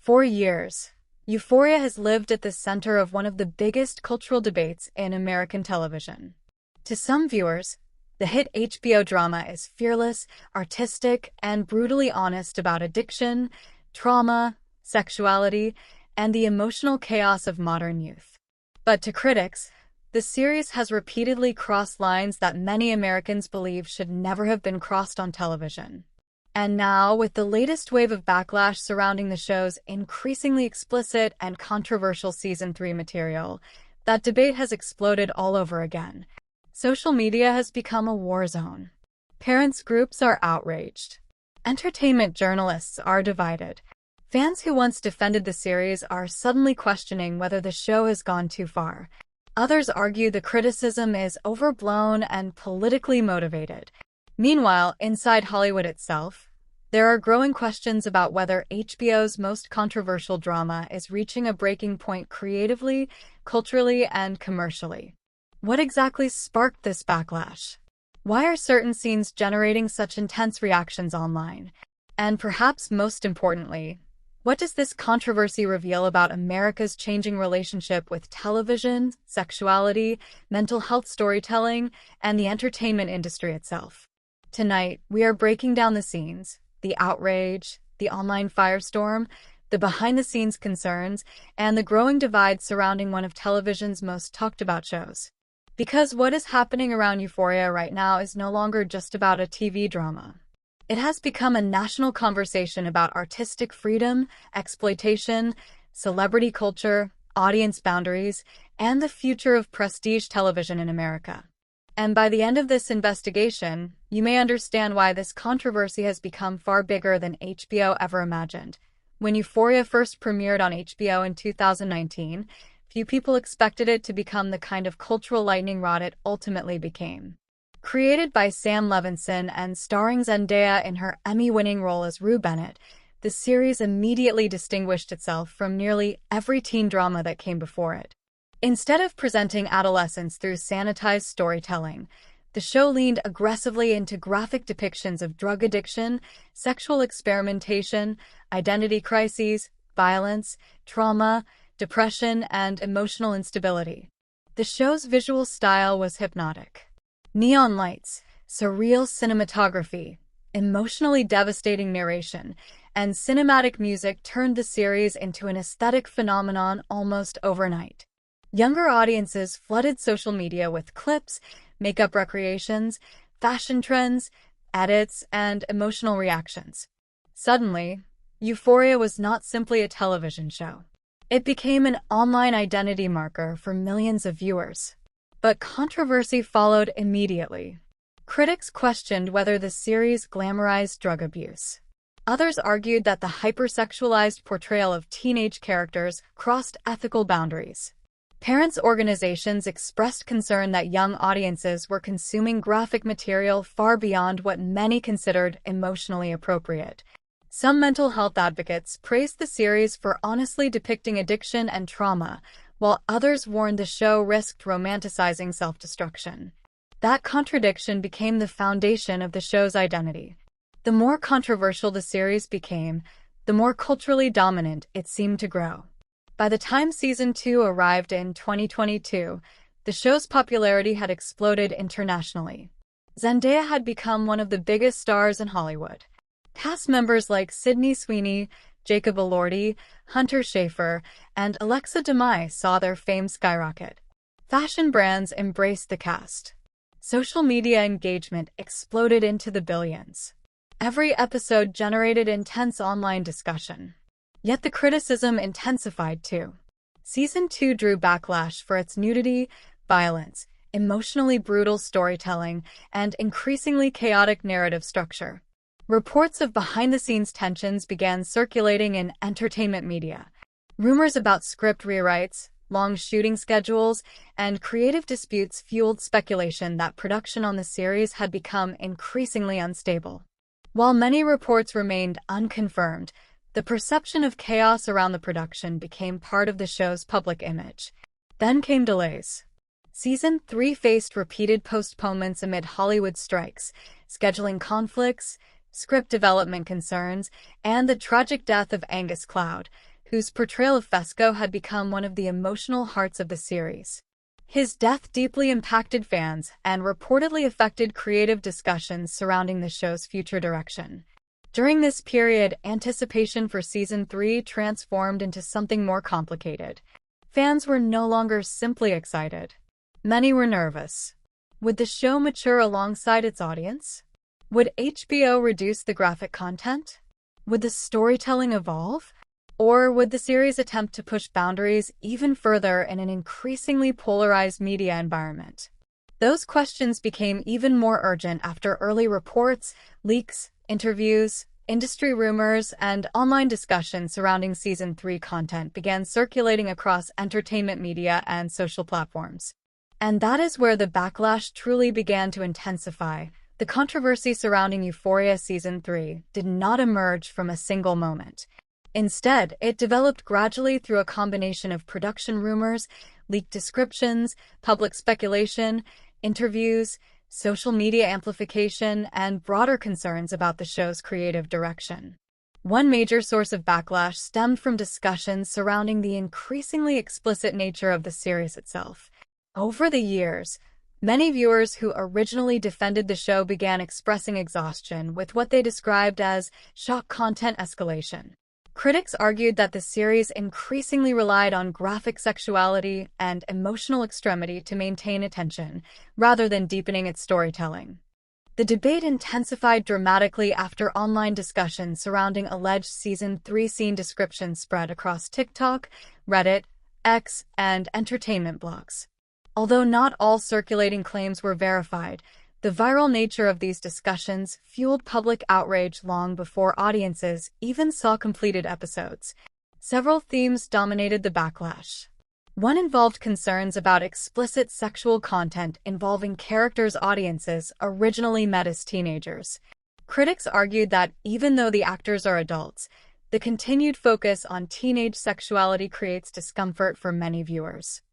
For years, Euphoria has lived at the center of one of the biggest cultural debates in American television. To some viewers, the hit HBO drama is fearless, artistic, and brutally honest about addiction, trauma, sexuality, and the emotional chaos of modern youth. But to critics, the series has repeatedly crossed lines that many Americans believe should never have been crossed on television. And now, with the latest wave of backlash surrounding the show's increasingly explicit and controversial Season 3 material, that debate has exploded all over again. Social media has become a war zone. Parents' groups are outraged. Entertainment journalists are divided. Fans who once defended the series are suddenly questioning whether the show has gone too far. Others argue the criticism is overblown and politically motivated. Meanwhile, inside Hollywood itself, there are growing questions about whether HBO's most controversial drama is reaching a breaking point creatively, culturally, and commercially. What exactly sparked this backlash? Why are certain scenes generating such intense reactions online? And perhaps most importantly, what does this controversy reveal about America's changing relationship with television, sexuality, mental health storytelling, and the entertainment industry itself? Tonight, we are breaking down the scenes, the outrage, the online firestorm, the behind-the-scenes concerns, and the growing divide surrounding one of television's most talked-about shows. Because what is happening around Euphoria right now is no longer just about a TV drama. It has become a national conversation about artistic freedom, exploitation, celebrity culture, audience boundaries, and the future of prestige television in America. And by the end of this investigation, you may understand why this controversy has become far bigger than HBO ever imagined. When Euphoria first premiered on HBO in 2019, few people expected it to become the kind of cultural lightning rod it ultimately became. Created by Sam Levinson and starring Zendaya in her Emmy-winning role as Rue Bennett, the series immediately distinguished itself from nearly every teen drama that came before it. Instead of presenting adolescence through sanitized storytelling, the show leaned aggressively into graphic depictions of drug addiction, sexual experimentation, identity crises, violence, trauma, depression, and emotional instability. The show's visual style was hypnotic. Neon lights, surreal cinematography, emotionally devastating narration, and cinematic music turned the series into an aesthetic phenomenon almost overnight. Younger audiences flooded social media with clips, makeup recreations, fashion trends, edits, and emotional reactions. Suddenly, Euphoria was not simply a television show. It became an online identity marker for millions of viewers. But controversy followed immediately. Critics questioned whether the series glamorized drug abuse. Others argued that the hypersexualized portrayal of teenage characters crossed ethical boundaries. Parents' organizations expressed concern that young audiences were consuming graphic material far beyond what many considered emotionally appropriate. Some mental health advocates praised the series for honestly depicting addiction and trauma, while others warned the show risked romanticizing self-destruction. That contradiction became the foundation of the show's identity. The more controversial the series became, the more culturally dominant it seemed to grow. By the time Season 2 arrived in 2022, the show's popularity had exploded internationally. Zendaya had become one of the biggest stars in Hollywood. Cast members like Sydney Sweeney, Jacob Elordi, Hunter Schafer, and Alexa Demai saw their fame skyrocket. Fashion brands embraced the cast. Social media engagement exploded into the billions. Every episode generated intense online discussion. Yet the criticism intensified too. Season 2 drew backlash for its nudity, violence, emotionally brutal storytelling, and increasingly chaotic narrative structure. Reports of behind-the-scenes tensions began circulating in entertainment media. Rumors about script rewrites, long shooting schedules, and creative disputes fueled speculation that production on the series had become increasingly unstable. While many reports remained unconfirmed, the perception of chaos around the production became part of the show's public image. Then came delays. Season 3 faced repeated postponements amid Hollywood strikes, scheduling conflicts, script development concerns, and the tragic death of Angus Cloud, whose portrayal of Fesco had become one of the emotional hearts of the series. His death deeply impacted fans and reportedly affected creative discussions surrounding the show's future direction. During this period, anticipation for Season 3 transformed into something more complicated. Fans were no longer simply excited. Many were nervous. Would the show mature alongside its audience? Would HBO reduce the graphic content? Would the storytelling evolve? Or would the series attempt to push boundaries even further in an increasingly polarized media environment? Those questions became even more urgent after early reports, leaks, interviews, industry rumors, and online discussions surrounding Season 3 content began circulating across entertainment media and social platforms. And that is where the backlash truly began to intensify. The controversy surrounding Euphoria Season 3 did not emerge from a single moment. Instead, it developed gradually through a combination of production rumors, leaked descriptions, public speculation, interviews, social media amplification, and broader concerns about the show's creative direction. One major source of backlash stemmed from discussions surrounding the increasingly explicit nature of the series itself. Over the years, many viewers who originally defended the show began expressing exhaustion with what they described as shock content escalation. Critics argued that the series increasingly relied on graphic sexuality and emotional extremity to maintain attention, rather than deepening its storytelling. The debate intensified dramatically after online discussions surrounding alleged Season 3 scene descriptions spread across TikTok, Reddit, X, and entertainment blogs. Although not all circulating claims were verified, the viral nature of these discussions fueled public outrage long before audiences even saw completed episodes. Several themes dominated the backlash. One involved concerns about explicit sexual content involving characters audiences originally met as teenagers. Critics argued that even though the actors are adults, the continued focus on teenage sexuality creates discomfort for many viewers.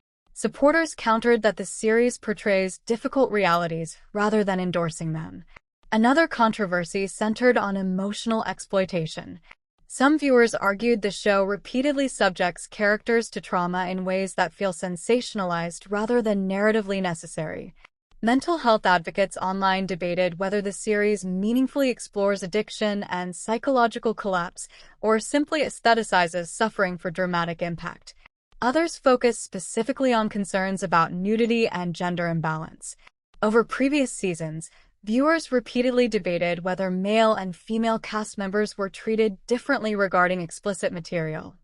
Supporters countered that the series portrays difficult realities rather than endorsing them. Another controversy centered on emotional exploitation. Some viewers argued the show repeatedly subjects characters to trauma in ways that feel sensationalized rather than narratively necessary. Mental health advocates online debated whether the series meaningfully explores addiction and psychological collapse or simply aestheticizes suffering for dramatic impact. Others focused specifically on concerns about nudity and gender imbalance. Over previous seasons, viewers repeatedly debated whether male and female cast members were treated differently regarding explicit material.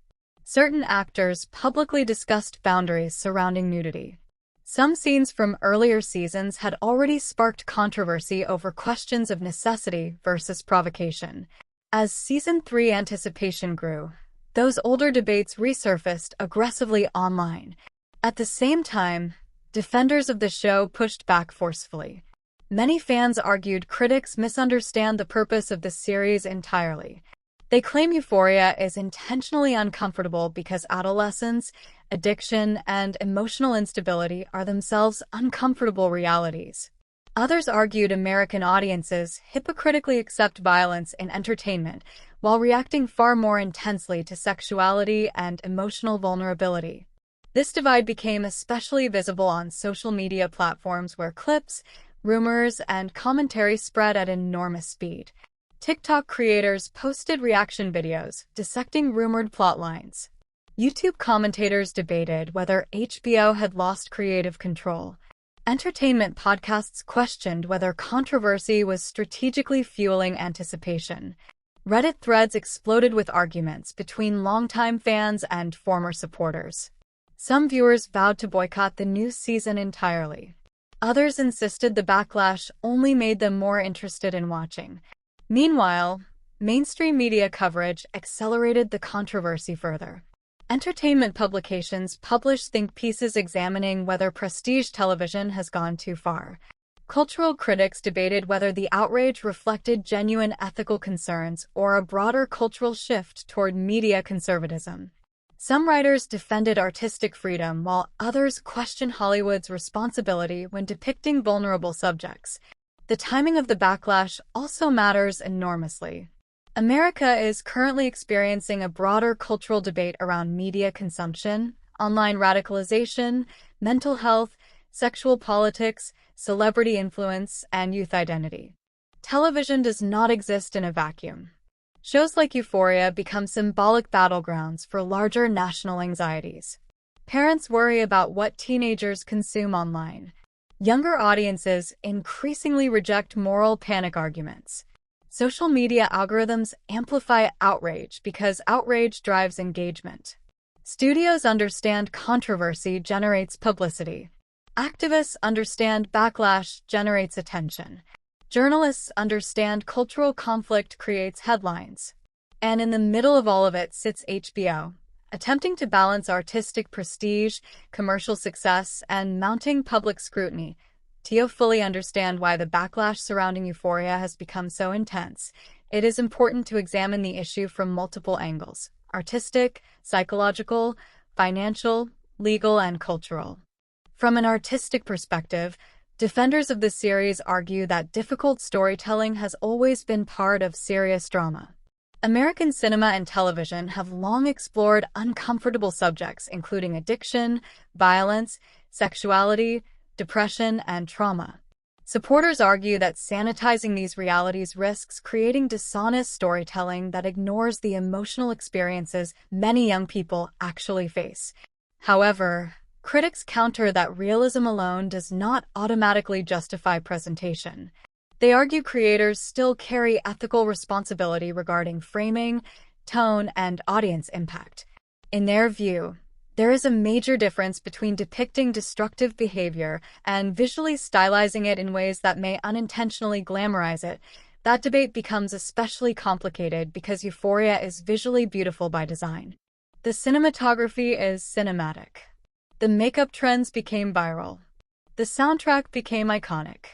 Certain actors publicly discussed boundaries surrounding nudity. Some scenes from earlier seasons had already sparked controversy over questions of necessity versus provocation. As Season 3 anticipation grew, those older debates resurfaced aggressively online. At the same time, defenders of the show pushed back forcefully. Many fans argued critics misunderstand the purpose of the series entirely. They claim Euphoria is intentionally uncomfortable because adolescence, addiction, and emotional instability are themselves uncomfortable realities. Others argued American audiences hypocritically accept violence in entertainment while reacting far more intensely to sexuality and emotional vulnerability. This divide became especially visible on social media platforms where clips, rumors, and commentary spread at enormous speed. TikTok creators posted reaction videos dissecting rumored plotlines. YouTube commentators debated whether HBO had lost creative control. Entertainment podcasts questioned whether controversy was strategically fueling anticipation. Reddit threads exploded with arguments between longtime fans and former supporters. Some viewers vowed to boycott the new season entirely. Others insisted the backlash only made them more interested in watching. Meanwhile, mainstream media coverage accelerated the controversy further. Entertainment publications publish think pieces examining whether prestige television has gone too far. Cultural critics debated whether the outrage reflected genuine ethical concerns or a broader cultural shift toward media conservatism. Some writers defended artistic freedom, while others questioned Hollywood's responsibility when depicting vulnerable subjects. The timing of the backlash also matters enormously. America is currently experiencing a broader cultural debate around media consumption, online radicalization, mental health, sexual politics, celebrity influence, and youth identity. Television does not exist in a vacuum. Shows like Euphoria become symbolic battlegrounds for larger national anxieties. Parents worry about what teenagers consume online. Younger audiences increasingly reject moral panic arguments. Social media algorithms amplify outrage because outrage drives engagement. Studios understand controversy generates publicity. Activists understand backlash generates attention. Journalists understand cultural conflict creates headlines. And in the middle of all of it sits HBO, attempting to balance artistic prestige, commercial success, and mounting public scrutiny. To fully understand why the backlash surrounding Euphoria has become so intense, it is important to examine the issue from multiple angles: artistic, psychological, financial, legal, and cultural. From an artistic perspective, defenders of the series argue that difficult storytelling has always been part of serious drama. American cinema and television have long explored uncomfortable subjects including addiction, violence, sexuality, depression, and trauma. Supporters argue that sanitizing these realities risks creating dishonest storytelling that ignores the emotional experiences many young people actually face. However, critics counter that realism alone does not automatically justify presentation. They argue creators still carry ethical responsibility regarding framing, tone, and audience impact. In their view, there is a major difference between depicting destructive behavior and visually stylizing it in ways that may unintentionally glamorize it. That debate becomes especially complicated because Euphoria is visually beautiful by design. The cinematography is cinematic. The makeup trends became viral. The soundtrack became iconic.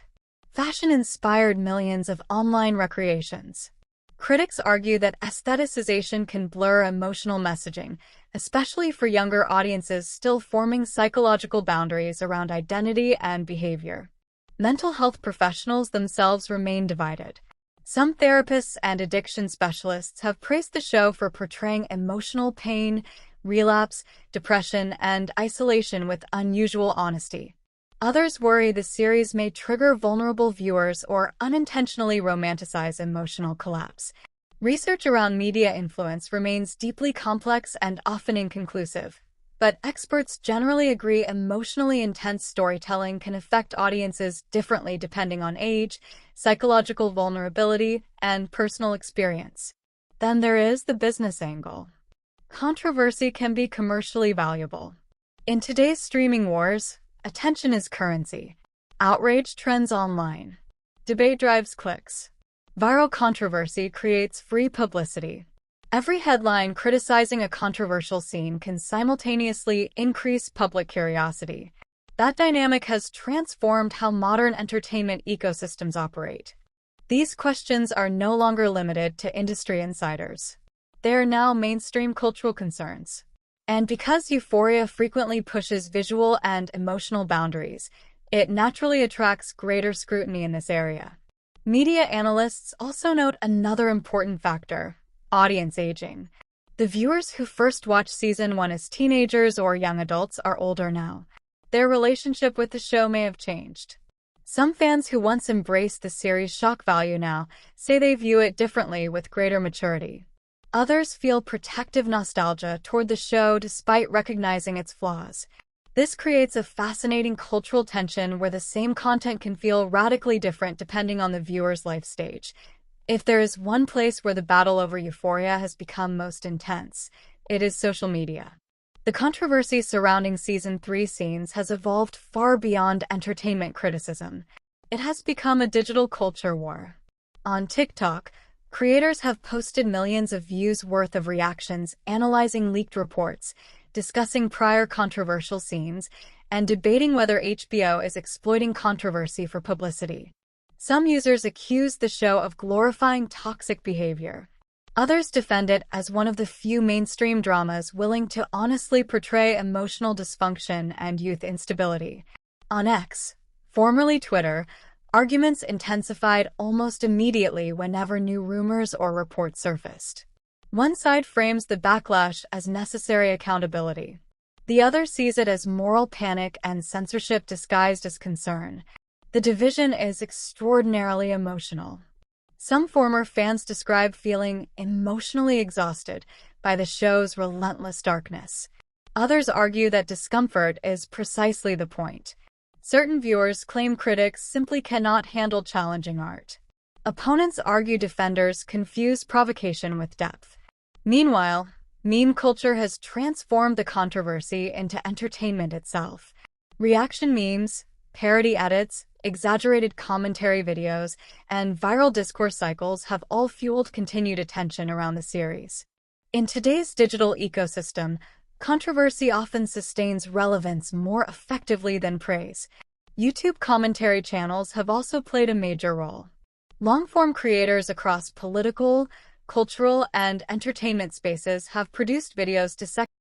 Fashion inspired millions of online recreations. Critics argue that aestheticization can blur emotional messaging, especially for younger audiences still forming psychological boundaries around identity and behavior. Mental health professionals themselves remain divided. Some therapists and addiction specialists have praised the show for portraying emotional pain, relapse, depression, and isolation with unusual honesty. Others worry the series may trigger vulnerable viewers or unintentionally romanticize emotional collapse. Research around media influence remains deeply complex and often inconclusive, but experts generally agree emotionally intense storytelling can affect audiences differently depending on age, psychological vulnerability, and personal experience. Then there is the business angle. Controversy can be commercially valuable. In today's streaming wars, attention is currency. Outrage trends online. Debate drives clicks. Viral controversy creates free publicity. Every headline criticizing a controversial scene can simultaneously increase public curiosity. That dynamic has transformed how modern entertainment ecosystems operate. These questions are no longer limited to industry insiders. They are now mainstream cultural concerns. And because Euphoria frequently pushes visual and emotional boundaries, it naturally attracts greater scrutiny in this area. Media analysts also note another important factor: audience aging. The viewers who first watched season 1 as teenagers or young adults are older now. Their relationship with the show may have changed. Some fans who once embraced the series' shock value now say they view it differently with greater maturity. Others feel protective nostalgia toward the show despite recognizing its flaws. This creates a fascinating cultural tension where the same content can feel radically different depending on the viewer's life stage. If there is one place where the battle over Euphoria has become most intense, it is social media. The controversy surrounding Season 3 scenes has evolved far beyond entertainment criticism. It has become a digital culture war. On TikTok, creators have posted millions of views worth of reactions analyzing leaked reports, discussing prior controversial scenes, and debating whether HBO is exploiting controversy for publicity. Some users accuse the show of glorifying toxic behavior. Others defend it as one of the few mainstream dramas willing to honestly portray emotional dysfunction and youth instability. On X, formerly Twitter, Arguments intensified almost immediately whenever new rumors or reports surfaced. One side frames the backlash as necessary accountability. The other sees it as moral panic and censorship disguised as concern. The division is extraordinarily emotional. Some former fans describe feeling emotionally exhausted by the show's relentless darkness. Others argue that discomfort is precisely the point. Certain viewers claim critics simply cannot handle challenging art. Opponents argue defenders confuse provocation with depth. Meanwhile, meme culture has transformed the controversy into entertainment itself. Reaction memes, parody edits, exaggerated commentary videos, and viral discourse cycles have all fueled continued attention around the series. In today's digital ecosystem, controversy often sustains relevance more effectively than praise. YouTube commentary channels have also played a major role. Long-form creators across political, cultural, and entertainment spaces have produced videos dissecting